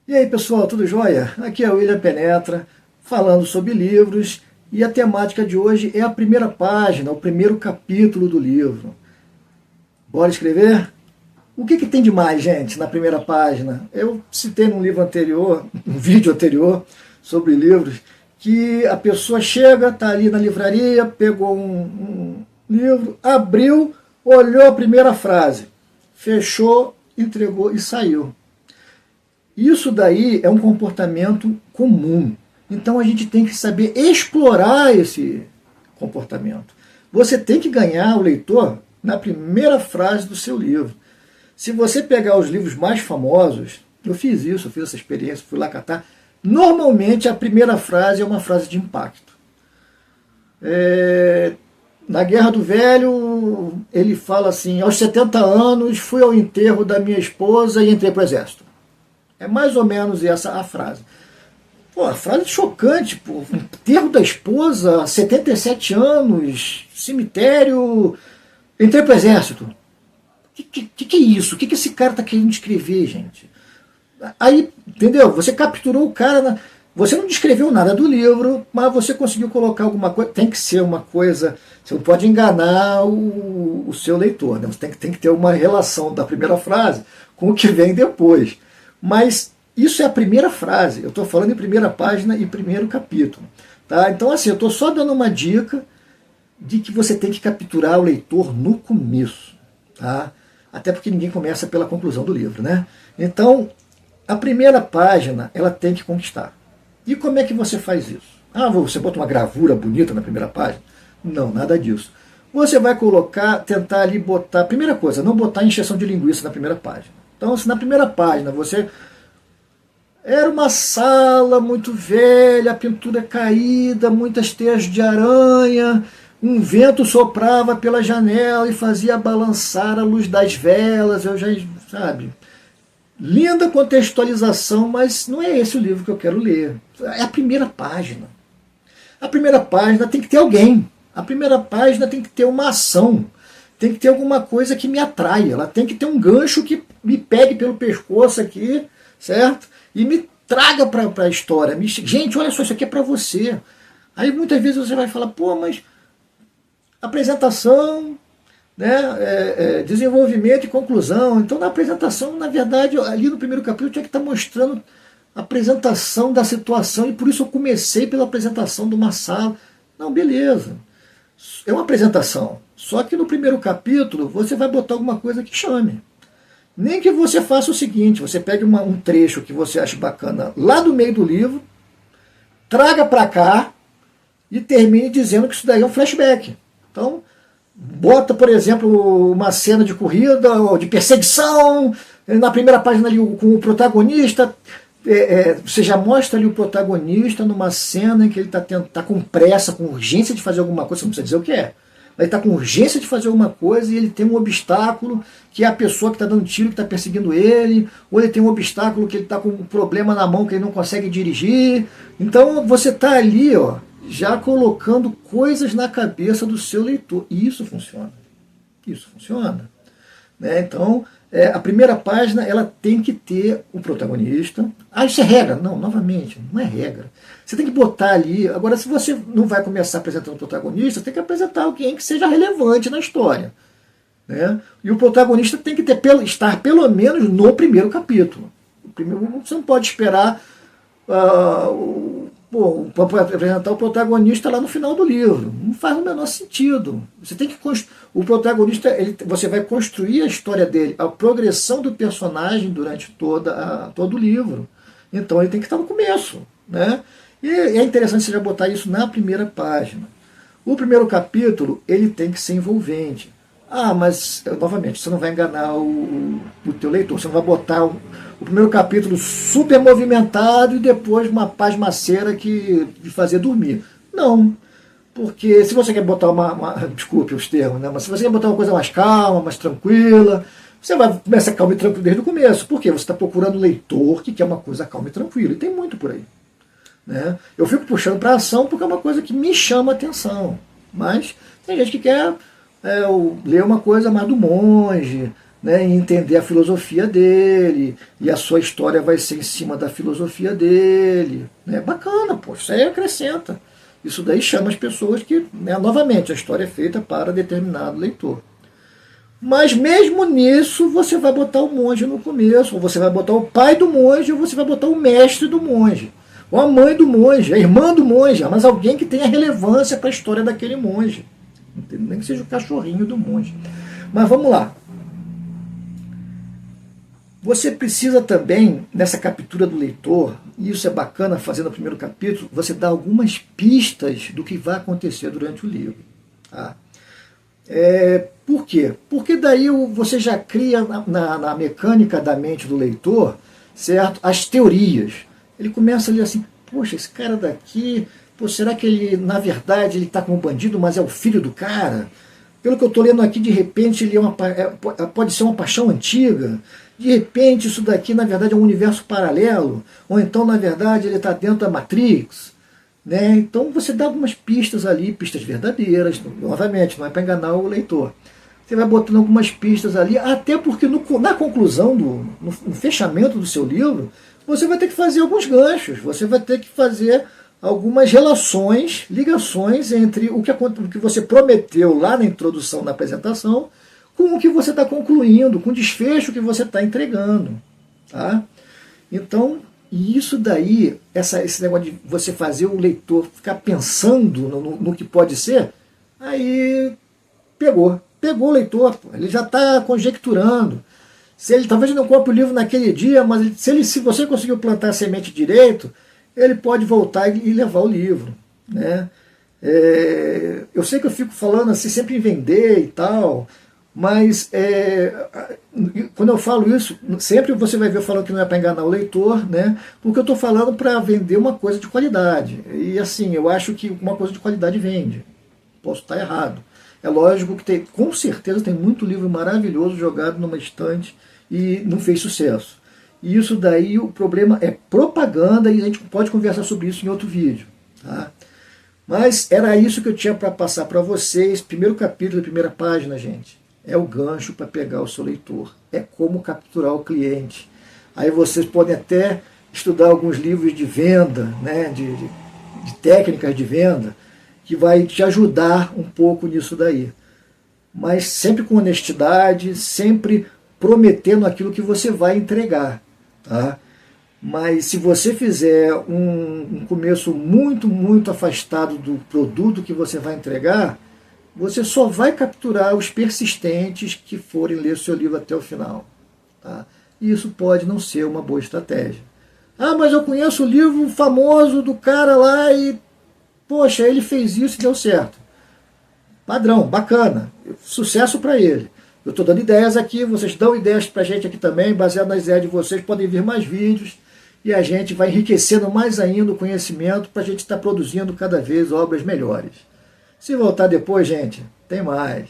E aí pessoal, tudo jóia? Aqui é o William Penetra, falando sobre livros, e a temática de hoje é a primeira página, o primeiro capítulo do livro. Bora escrever? O que tem de mais, gente, na primeira página? Eu citei num livro anterior, um vídeo anterior, sobre livros, que a pessoa chega, está ali na livraria, pegou um livro, abriu, olhou a primeira frase, fechou, entregou e saiu. Isso daí é um comportamento comum. Então a gente tem que saber explorar esse comportamento. Você tem que ganhar o leitor na primeira frase do seu livro. Se você pegar os livros mais famosos, eu fiz isso, eu fiz essa experiência, fui lá catar, normalmente a primeira frase é uma frase de impacto. Na Guerra do Velho, ele fala assim: aos 70 anos fui ao enterro da minha esposa e entrei para o exército. É mais ou menos essa a frase. Pô, a frase chocante, pô. Enterro da esposa, 77 anos, cemitério, entrei pro exército. O que é isso? O que esse cara tá querendo escrever, gente? Aí, entendeu? Você capturou o cara, você não descreveu nada do livro, mas você conseguiu colocar alguma coisa. Tem que ser uma coisa, você não pode enganar o seu leitor, né? Você tem que ter uma relação da primeira frase com o que vem depois. Mas isso é a primeira frase, eu estou falando em primeira página e primeiro capítulo. Tá? Então, assim, eu estou só dando uma dica de que você tem que capturar o leitor no começo. Tá? Até porque ninguém começa pela conclusão do livro. Né? Então, a primeira página, ela tem que conquistar. E como é que você faz isso? Você bota uma gravura bonita na primeira página? Não, nada disso. Você vai tentar ali botar, primeira coisa, não botar encheção de linguiça na primeira página. Então, se na primeira página você... Era uma sala muito velha, a pintura caída, muitas teias de aranha, um vento soprava pela janela e fazia balançar a luz das velas, sabe? Linda contextualização, mas não é esse o livro que eu quero ler. É a primeira página. A primeira página tem que ter alguém. A primeira página tem que ter uma ação. Tem que ter alguma coisa que me atraia. Ela tem que ter um gancho que me pegue pelo pescoço aqui, certo? E me traga para a história. Gente, olha só, isso aqui é para você. Aí muitas vezes você vai falar, pô, mas apresentação, né, desenvolvimento e conclusão. Então na apresentação, na verdade, ali no primeiro capítulo tinha que estar mostrando a apresentação da situação e por isso eu comecei pela apresentação de uma sala. Não, beleza. É uma apresentação. Só que no primeiro capítulo você vai botar alguma coisa que chame. Nem que você faça o seguinte, você pegue um trecho que você acha bacana lá do meio do livro, traga para cá e termine dizendo que isso daí é um flashback. Então, bota, por exemplo, uma cena de corrida ou de perseguição, na primeira página ali com o protagonista, você já mostra ali o protagonista numa cena em que ele está com pressa, com urgência de fazer alguma coisa, você não precisa dizer o que é. Ele está com urgência de fazer alguma coisa e ele tem um obstáculo que é a pessoa que está dando tiro, que está perseguindo ele, ou ele tem um obstáculo que ele está com um problema na mão que ele não consegue dirigir. Então você está ali, ó, já colocando coisas na cabeça do seu leitor. E isso funciona. Isso funciona. Né? Então, a primeira página ela tem que ter o protagonista. Isso é regra. Não, novamente, não é regra. Você tem que botar ali. Agora, se você não vai começar apresentando o protagonista, você tem que apresentar alguém que seja relevante na história. Né? E o protagonista tem que estar pelo menos no primeiro capítulo. Você não pode esperar para apresentar o protagonista lá no final do livro. Não faz o menor sentido. Você tem que o protagonista, você vai construir a história dele, a progressão do personagem durante todo o livro. Então ele tem que estar no começo. Né? E é interessante você já botar isso na primeira página. O primeiro capítulo ele tem que ser envolvente. Mas, novamente, você não vai enganar o teu leitor. Você não vai botar o primeiro capítulo super movimentado e depois uma pasmaceira de fazer dormir. Não. Porque se você quer botar desculpe os termos, né? Mas se você quer botar uma coisa mais calma, mais tranquila, você vai começar calmo e tranquilo desde o começo. Por quê? Você está procurando um leitor que quer uma coisa calma e tranquila. E tem muito por aí. Né? Eu fico puxando para a ação porque é uma coisa que me chama a atenção. Mas tem gente que quer ler uma coisa mais do monge, né, e entender a filosofia dele, e a sua história vai ser em cima da filosofia dele. Né? Bacana, pô, isso aí acrescenta. Isso daí chama as pessoas que, né, novamente, a história é feita para determinado leitor. Mas mesmo nisso, você vai botar o monge no começo, ou você vai botar o pai do monge, ou você vai botar o mestre do monge, ou a mãe do monge, a irmã do monge, mas alguém que tenha relevância para a história daquele monge. Nem que seja o cachorrinho do monge. Mas vamos lá. Você precisa também, nessa captura do leitor, e isso é bacana fazer no primeiro capítulo, você dá algumas pistas do que vai acontecer durante o livro. Tá? Por quê? Porque daí você já cria na mecânica da mente do leitor, certo? As teorias. Ele começa ali assim, poxa, esse cara daqui, pô, será que ele, na verdade, ele está como bandido, mas é o filho do cara? Pelo que eu estou lendo aqui, de repente, ele pode ser uma paixão antiga. De repente, isso daqui, na verdade, é um universo paralelo. Ou então, na verdade, ele está dentro da Matrix. Né? Então, você dá algumas pistas ali, pistas verdadeiras. Novamente, não é para enganar o leitor. Você vai botando algumas pistas ali, até porque na conclusão, no fechamento do seu livro, você vai ter que fazer alguns ganchos. Você vai ter que fazer algumas relações, ligações entre o que você prometeu lá na introdução, na apresentação, com o que você está concluindo, com o desfecho que você está entregando. Tá? Então, isso daí, esse negócio de você fazer o leitor ficar pensando no que pode ser, aí pegou o leitor, pô. Ele já está conjecturando. Se ele talvez não compre o livro naquele dia, mas se você conseguiu plantar a semente direito, ele pode voltar e levar o livro. Né? Eu sei que eu fico falando assim, sempre em vender e tal, mas quando eu falo isso, sempre você vai ver eu falando que não é para enganar o leitor, né? Porque eu estou falando para vender uma coisa de qualidade. E assim, eu acho que uma coisa de qualidade vende. Posso estar errado. É lógico que com certeza tem muito livro maravilhoso jogado numa estante e não fez sucesso. E isso daí, o problema é propaganda, e a gente pode conversar sobre isso em outro vídeo. Tá? Mas era isso que eu tinha para passar para vocês. Primeiro capítulo, primeira página, gente. É o gancho para pegar o seu leitor. É como capturar o cliente. Aí vocês podem até estudar alguns livros de venda, né, de técnicas de venda, que vai te ajudar um pouco nisso daí. Mas sempre com honestidade, sempre prometendo aquilo que você vai entregar. Tá? Mas se você fizer um começo muito, muito afastado do produto que você vai entregar, você só vai capturar os persistentes que forem ler o seu livro até o final. Tá? E isso pode não ser uma boa estratégia. Ah, mas eu conheço o livro famoso do cara lá e, poxa, ele fez isso e deu certo. Padrão, bacana, sucesso para ele. Eu estou dando ideias aqui, vocês dão ideias para a gente aqui também, baseado nas ideias de vocês, podem vir mais vídeos e a gente vai enriquecendo mais ainda o conhecimento para a gente estar produzindo cada vez obras melhores. Se voltar depois, gente, tem mais.